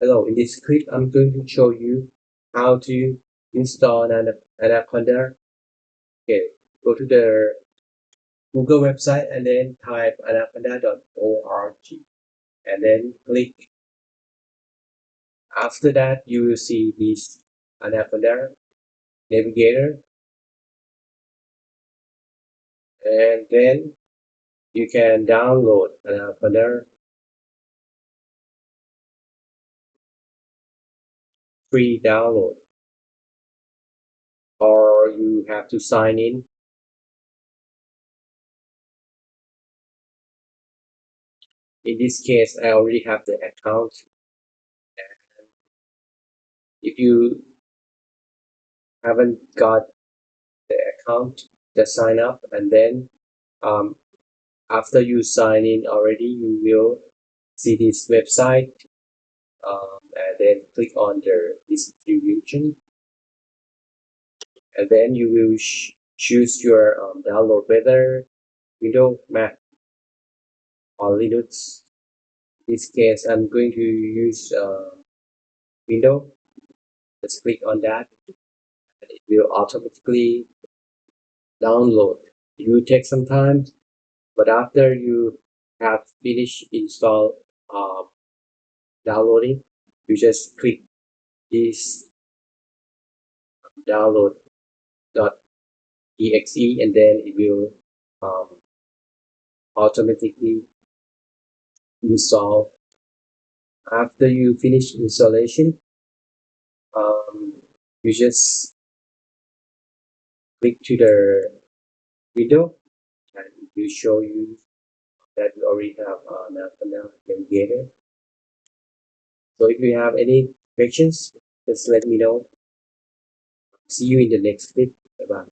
Hello, in this clip, I'm going to show you how to install an Anaconda. Okay, go to the Google website and then type anaconda.org and then click. After that, you will see this Anaconda Navigator, and then you can download Anaconda free download, or you have to sign in. In this case, I already have the account. If you haven't got the account, just sign up, and then um, after you sign in already, you will see this website, and then click on the distribution, and then you will choose your download, whether Windows, Mac, or Linux. In this case, I'm going to use Windows. Let's click on that, and it will automatically download. It will take some time, but after you have finished install uh, downloading, you just click this download.exe, and then it will automatically install. After you finish installation, you just click to the window, and it will show you that you already have an Anaconda Navigator. So if you have any questions, just let me know. See you in the next clip. Bye bye.